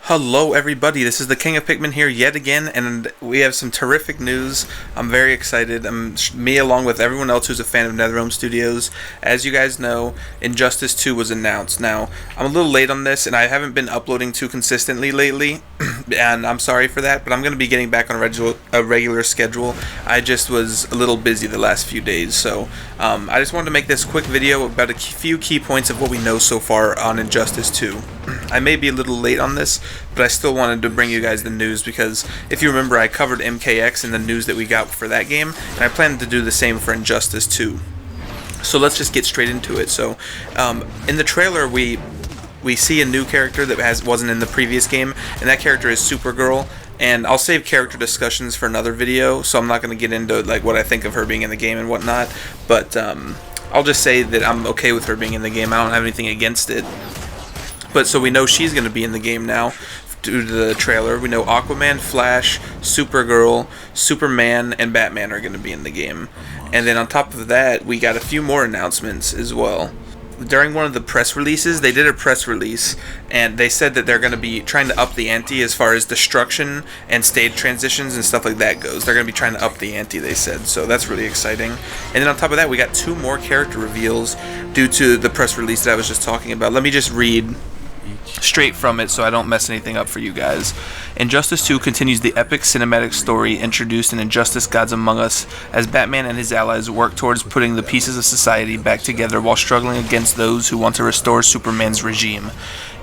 Hello everybody, this is the King of Pikmin here yet again, and we have some terrific news. I'm very excited. Me along with everyone else who's a fan of NetherRealm Studios. As you guys know, Injustice 2 was announced. Now, I'm a little late on this, and I haven't been uploading too consistently lately, and I'm sorry for that, but I'm going to be getting back on a regular schedule. I just was a little busy the last few days, so I just wanted to make this quick video about a few key points of what we know so far on Injustice 2. I may be a little late on this, but I still wanted to bring you guys the news because if you remember, I covered MKX and the news that we got for that game, and I plan to do the same for Injustice 2. So let's just get straight into it. So in the trailer we see a new character that wasn't in the previous game, and that character is Supergirl. And I'll save character discussions for another video, so I'm not going to get into like what I think of her being in the game and whatnot, but I'll just say that I'm okay with her being in the game. I don't have anything against it. But so we know she's going to be in the game now due to the trailer. We know Aquaman, Flash, Supergirl, Superman, and Batman are going to be in the game. And then on top of that, we got a few more announcements as well. During one of the press releases, they did a press release, and they said that they're going to be trying to up the ante as far as destruction and stage transitions and stuff like that goes. They're going to be trying to up the ante, they said, so that's really exciting. And then on top of that, we got 2 more character reveals due to the press release that I was just talking about. Let me just read straight from it so I don't mess anything up for you guys. Injustice 2 continues the epic cinematic story introduced in Injustice Gods Among Us as Batman and his allies work towards putting the pieces of society back together while struggling against those who want to restore Superman's regime.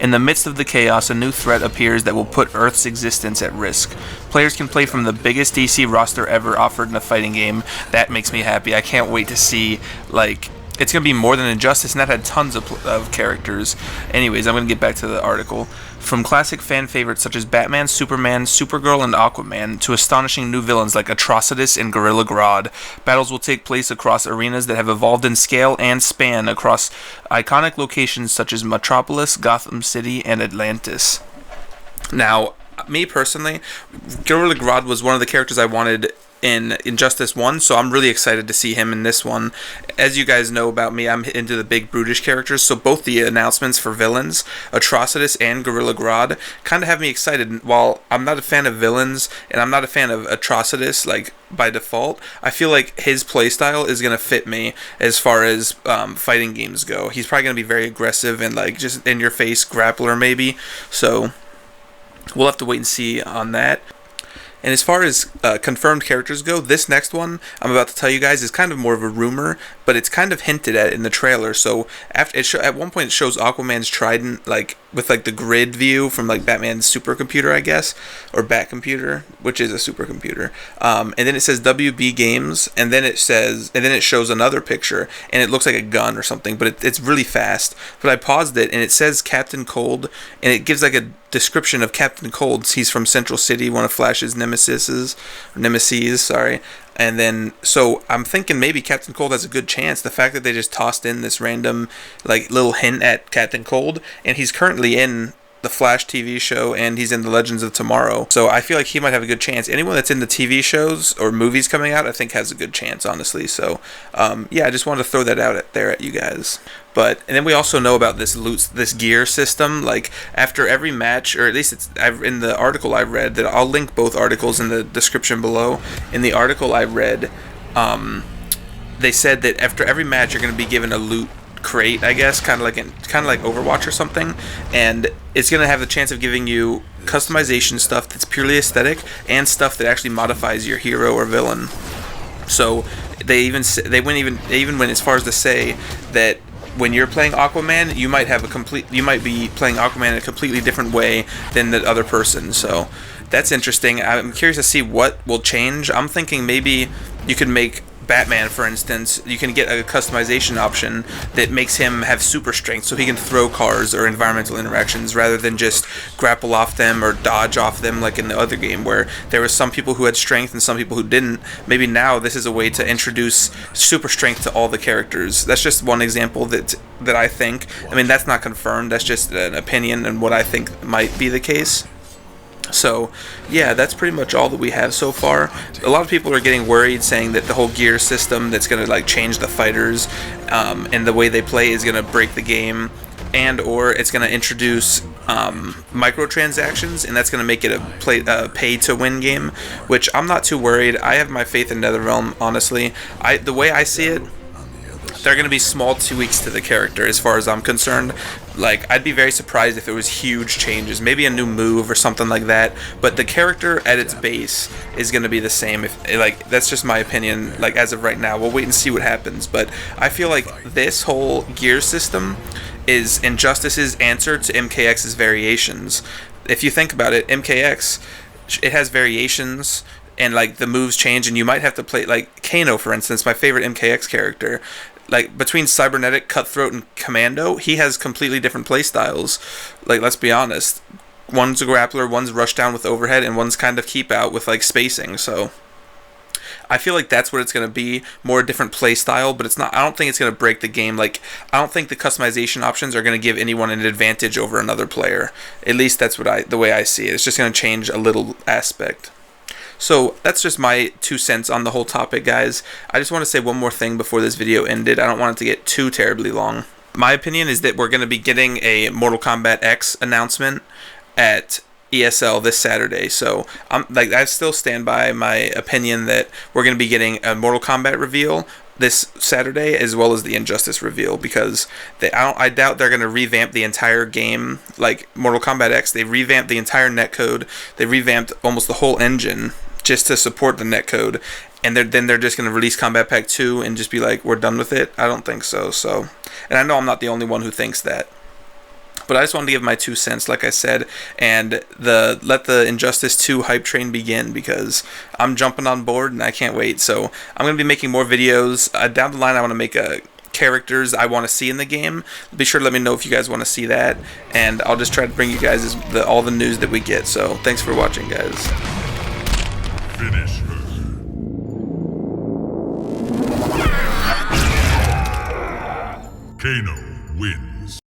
In the midst of the chaos, a new threat appears that will put Earth's existence at risk. Players can play from the biggest DC roster ever offered in a fighting game. That makes me happy. I can't wait to see, like, it's going to be more than Injustice, and that had tons of characters. Anyways, I'm going to get back to the article. From classic fan favorites such as Batman, Superman, Supergirl, and Aquaman, to astonishing new villains like Atrocitus and Gorilla Grodd, battles will take place across arenas that have evolved in scale and span across iconic locations such as Metropolis, Gotham City, and Atlantis. Now, me personally, Gorilla Grodd was one of the characters I wanted in Injustice 1, so I'm really excited to see him in this one. As you guys know about me, I'm into the big brutish characters, so both the announcements for villains, Atrocitus and Gorilla Grodd, kind of have me excited. While I'm not a fan of villains, and I'm not a fan of Atrocitus, like, by default, I feel like his playstyle is going to fit me as far as fighting games go. He's probably going to be very aggressive and, like, just in-your-face grappler, maybe, so we'll have to wait and see on that. And as far as confirmed characters go, this next one I'm about to tell you guys is kind of more of a rumor, but it's kind of hinted at in the trailer. So at one point it shows Aquaman's trident, like with like the grid view from like Batman's supercomputer, I guess, or Batcomputer, which is a supercomputer. And then it says WB Games, and then it shows another picture, and it looks like a gun or something, but it's really fast. But I paused it, and it says Captain Cold, and it gives like a description of Captain Cold. He's from Central City, one of Flash's nemesis, sorry. And then, so I'm thinking maybe Captain Cold has a good chance. The fact that they just tossed in this random, like, little hint at Captain Cold, and he's currently in the Flash TV show, and he's in the Legends of Tomorrow. So I feel like he might have a good chance. Anyone that's in the TV shows or movies coming out, I think has a good chance, honestly. So, yeah, I just wanted to throw that out there at you guys. And then we also know about this gear system. Like, after every match, or at least in the article I read, that I'll link both articles in the description below. In the article I read, they said that after every match, you're going to be given a loot crate, I guess, kind of like Overwatch or something, and it's going to have the chance of giving you customization stuff that's purely aesthetic and stuff that actually modifies your hero or villain. So they went as far as to say that when you're playing Aquaman, you might be playing Aquaman in a completely different way than the other person. So that's interesting. I'm curious to see what will change. I'm thinking maybe you could make Batman, for instance, you can get a customization option that makes him have super strength, so he can throw cars or environmental interactions rather than just grapple off them or dodge off them like in the other game where there were some people who had strength and some people who didn't. Maybe now this is a way to introduce super strength to all the characters. That's just one example that I think. I mean, that's not confirmed, that's just an opinion and what I think might be the case. So, yeah, that's pretty much all that we have so far. A lot of people are getting worried, saying that the whole gear system that's going to like change the fighters and the way they play is going to break the game, and or it's going to introduce microtransactions, and that's going to make it a pay to win game, which I'm not too worried. I have my faith in NetherRealm, honestly. The way I see it, they're going to be small tweaks to the character as far as I'm concerned. Like, I'd be very surprised if it was huge changes, maybe a new move or something like that, but the character at its base is going to be the same. Like, that's just my opinion, like, as of right now. We'll wait and see what happens, but I feel like this whole gear system is Injustice's answer to MKX's variations. If you think about it, MKX, it has variations, and like the moves change, and you might have to play, like Kano, for instance, my favorite MKX character. Like, between Cybernetic, Cutthroat, and Commando, he has completely different playstyles. Like, let's be honest. One's a grappler, one's rushdown with overhead, and one's kind of keep out with, like, spacing. So, I feel like that's what it's going to be. More a different playstyle, but it's not. I don't think it's going to break the game. Like, I don't think the customization options are going to give anyone an advantage over another player. At least that's the way I see it. It's just going to change a little aspect. So that's just my 2 cents on the whole topic, guys. I just want to say one more thing before this video ended. I don't want it to get too terribly long. My opinion is that we're going to be getting a Mortal Kombat X announcement at ESL this Saturday. So I still stand by my opinion that we're going to be getting a Mortal Kombat reveal this Saturday, as well as the Injustice reveal, because I doubt they're going to revamp the entire game like Mortal Kombat X. They revamped the entire netcode. They revamped almost the whole engine just to support the netcode, and then they're just going to release Combat Pack 2 and just be like, we're done with it. I don't think so. And I know I'm not the only one who thinks that. But I just wanted to give my 2 cents, like I said, and let the Injustice 2 hype train begin, because I'm jumping on board and I can't wait. So I'm going to be making more videos. Down the line, I want to make characters I want to see in the game. Be sure to let me know if you guys want to see that, and I'll just try to bring you guys all the news that we get. So thanks for watching, guys. Finish her. Kano wins.